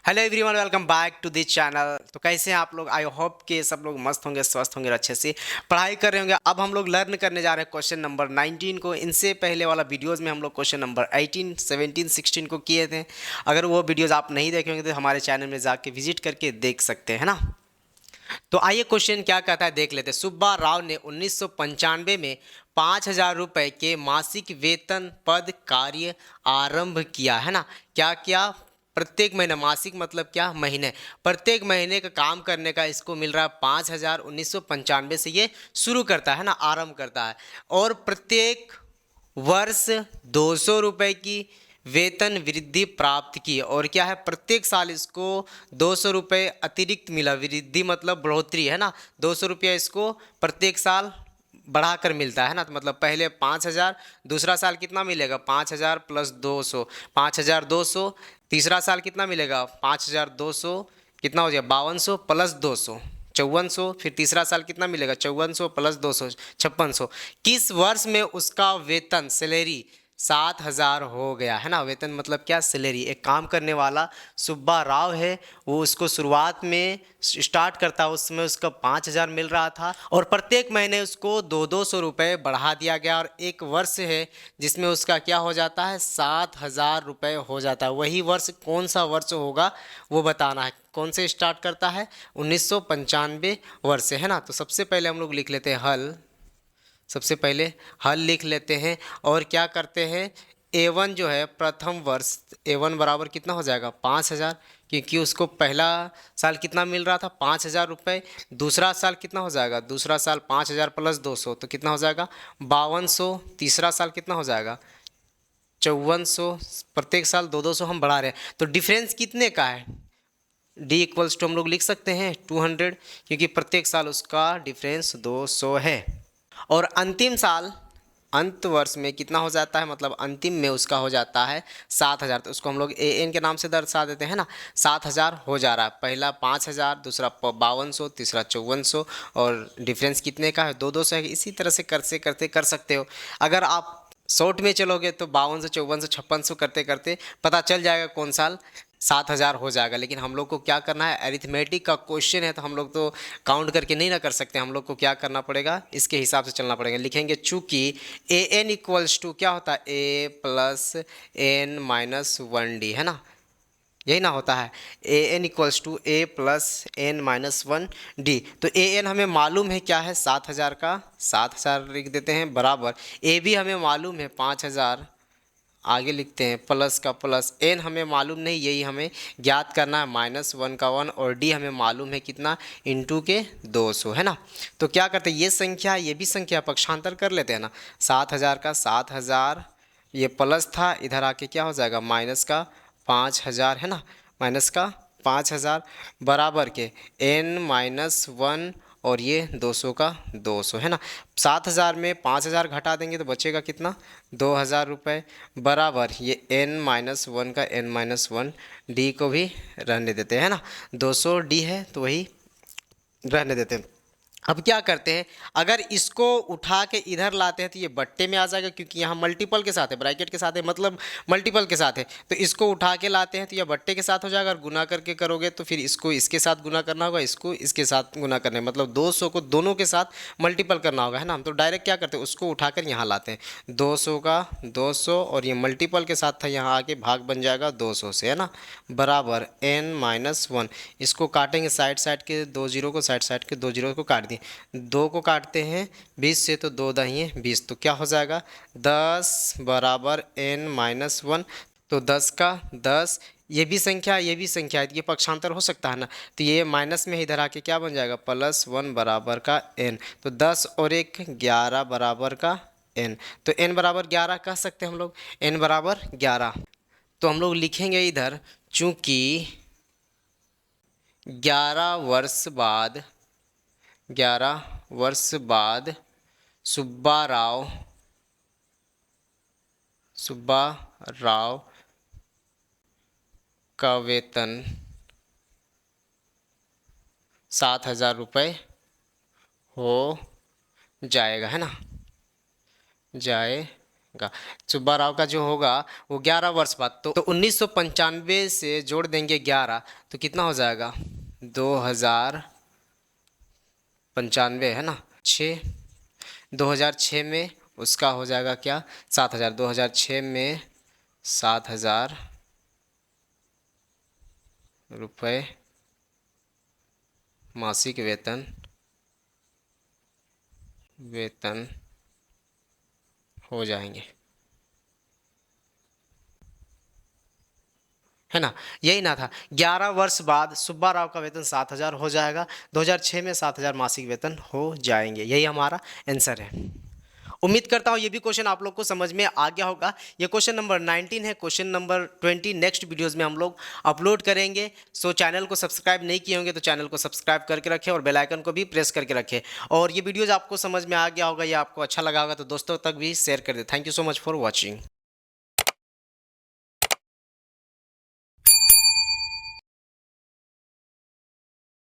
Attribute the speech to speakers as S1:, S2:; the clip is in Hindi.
S1: Hello everyone, welcome back to this channel. तो कैसे हैं आप लोग? आई होप कि सब लोग मस्त होंगे, स्वस्थ होंगे, अच्छे से पढ़ाई कर रहे होंगे। अब हम लोग लर्न करने जा रहे हैं क्वेश्चन नंबर 19 को। इनसे पहले वाला वीडियोस में हम लोग क्वेश्चन नंबर 18, 17, 16 को किए थे। अगर वो वीडियोस आप नहीं देखे होंगे तो हमारे चैनल में जाके विजिट करके देख सकते हैं ना। तो आइए क्वेश्चन क्या कहता है देख लेते हैं। सुब्बा राव ने 1995 में 5,000 रुपए के मासिक वेतन पद कार्य आरंभ किया है ना। क्या क्या? प्रत्येक महीने, मासिक मतलब क्या? महीने। प्रत्येक महीने का काम करने का इसको मिल रहा है 5,000। 1995 से ये शुरू करता है ना, आरंभ करता है। और प्रत्येक वर्ष 200 रुपए की वेतन वृद्धि प्राप्त की। और क्या है? प्रत्येक साल इसको 200 रुपये अतिरिक्त मिला। वृद्धि मतलब बढ़ोतरी है ना। 200 रुपया इसको प्रत्येक साल बढ़ाकर मिलता है ना। तो मतलब पहले 5,000, दूसरा साल कितना मिलेगा? 5,000 प्लस 200, 5,200। तीसरा साल कितना मिलेगा? 5,200, कितना हो जाएगा? 5,200 प्लस 200, 5,400। फिर तीसरा साल कितना मिलेगा? 5,400 प्लस 200, 5,600। किस वर्ष में उसका वेतन, सैलरी 7,000 हो गया है ना। वेतन मतलब क्या? सैलरी। एक काम करने वाला सुब्बा राव है, वो उसको शुरुआत में स्टार्ट करता, उस समय उसका 5,000 मिल रहा था और प्रत्येक महीने उसको 200 रुपये बढ़ा दिया गया। और एक वर्ष है जिसमें उसका क्या हो जाता है? 7,000 रुपये हो जाता है। वही वर्ष कौन सा वर्ष होगा वो बताना है। कौन से स्टार्ट करता है? 1995 वर्ष से है ना। तो सबसे पहले हम लोग लिख लेते हैं हल। सबसे पहले हल लिख लेते हैं और क्या करते हैं? A1 जो है प्रथम वर्ष, A1 बराबर कितना हो जाएगा? 5,000, क्योंकि उसको पहला साल कितना मिल रहा था? 5,000 रुपये। दूसरा साल कितना हो जाएगा? दूसरा साल 5,000 प्लस 200 तो कितना हो जाएगा? 5,200। तीसरा साल कितना हो जाएगा? 5,400। प्रत्येक साल 200 हम बढ़ा रहे हैं, तो डिफरेंस कितने का है? डी इक्वल्स टू हम लोग लिख सकते हैं 200, क्योंकि प्रत्येक साल उसका डिफरेंस 200 है। और अंतिम साल, अंत वर्ष में कितना हो जाता है? मतलब अंतिम में उसका हो जाता है 7,000। तो उसको हम लोग AN के नाम से दर्शा देते हैं ना। 7,000 हो जा रहा है। पहला 5,000, दूसरा 5,200, तीसरा 5,400। और डिफरेंस कितने का है? 200 है। इसी तरह से करते करते कर सकते हो। अगर आप शॉर्ट में चलोगे तो 5,200, 5,400, 5,600 करते करते पता चल जाएगा कौन साल 7,000 हो जाएगा। लेकिन हम लोग को क्या करना है? अरिथमेटिक का क्वेश्चन है तो हम लोग तो काउंट करके नहीं ना कर सकते। हम लोग को क्या करना पड़ेगा? इसके हिसाब से चलना पड़ेगा। लिखेंगे चूंकि AN इक्वल्स टू क्या होता है? A plus N minus 1D है ना। यही ना होता है। AN equals to A plus N minus 1D। तो AN हमें मालूम है क्या है? 7,000 का 7,000 लिख देते हैं, बराबर A भी हमें मालूम है 5,000, आगे लिखते हैं प्लस का प्लस। एन हमें मालूम नहीं, यही हमें ज्ञात करना है, -1 का 1। और डी हमें मालूम है कितना? इंटू के 200 है ना। तो क्या करते हैं? ये संख्या ये भी संख्या पक्षांतर कर लेते हैं ना। 7,000 का 7,000 ये प्लस था, इधर आके क्या हो जाएगा? माइनस का 5,000 है ना। माइनस का 5,000 बराबर के n माइनस 1 और ये 200 का 200 है ना। 7,000 में 5,000 घटा देंगे तो बचेगा कितना? 2,000 रुपये, बराबर ये n माइनस 1 का n माइनस 1 डी को भी रहने देते हैं ना। 200 डी है तो वही रहने देते हैं। अब क्या करते हैं? अगर इसको उठा के इधर लाते हैं तो ये बट्टे में आ जाएगा, क्योंकि यहाँ मल्टीपल के साथ है, ब्रैकेट के साथ है, मतलब मल्टीपल के साथ है। तो इसको उठा के लाते हैं तो यह बट्टे के साथ हो जाएगा। और गुना करके करोगे तो फिर इसको इसके साथ गुना करना होगा, इसको इसके साथ गुना करना है, मतलब 200 को दोनों के साथ मल्टीपल करना होगा है ना। हम तो डायरेक्ट क्या करते हैं? उसको उठाकर यहाँ लाते हैं। 200 का 200 और ये मल्टीपल के साथ था, यहाँ आके भाग बन जाएगा 200 से है ना, बराबर n माइनस 1। इसको काटेंगे साइड साइड के 2 जीरो को, साइड साइड के 2 जीरो को काट दिए। 2 को काटते हैं 20 से तो 2 दाहिए 20, तो क्या हो जाएगा? 10 बराबर n माइनस 1। तो 10 का 10, ये भी संख्या ये भी संख्या है, ये पक्षांतर हो सकता है ना। तो ये माइनस में इधर आके क्या बन जाएगा? +1 बराबर का n। तो 10 और 1 11 बराबर का n। तो n बराबर 11 कह सकते हैं हम लोग, n बराबर 11। तो हम लोग लिखेंगे इधर चूंकि 11 वर्ष बाद, 11 वर्ष बाद सुब्बा राव का वेतन 7,000 रुपये हो जाएगा है ना, जाएगा। का सुब्बा राव का जो होगा वो 11 वर्ष बाद, तो 1995 से जोड़ देंगे 11, तो कितना हो जाएगा 2095 है ना, 6। 2006 में उसका हो जाएगा क्या 7,000, 2006 में 7,000 रुपये मासिक वेतन हो जाएंगे, है ना। यही ना था, 11 वर्ष बाद सुब्बा राव का वेतन 7,000 हो जाएगा, 2006 में 7,000 मासिक वेतन हो जाएंगे, यही हमारा आंसर है। उम्मीद करता हूँ ये भी क्वेश्चन आप लोग को समझ में आ गया होगा। ये क्वेश्चन नंबर 19 है, क्वेश्चन नंबर 20 नेक्स्ट वीडियोस में हम लोग अपलोड करेंगे। सो चैनल को सब्सक्राइब नहीं किए होंगे तो चैनल को सब्सक्राइब करके रखें और बेल आइकन को भी प्रेस करके रखें। और ये वीडियोज़ आपको समझ में आ गया होगा या आपको अच्छा लगा होगा तो दोस्तों तक भी शेयर कर दें। Thank you so much for watching.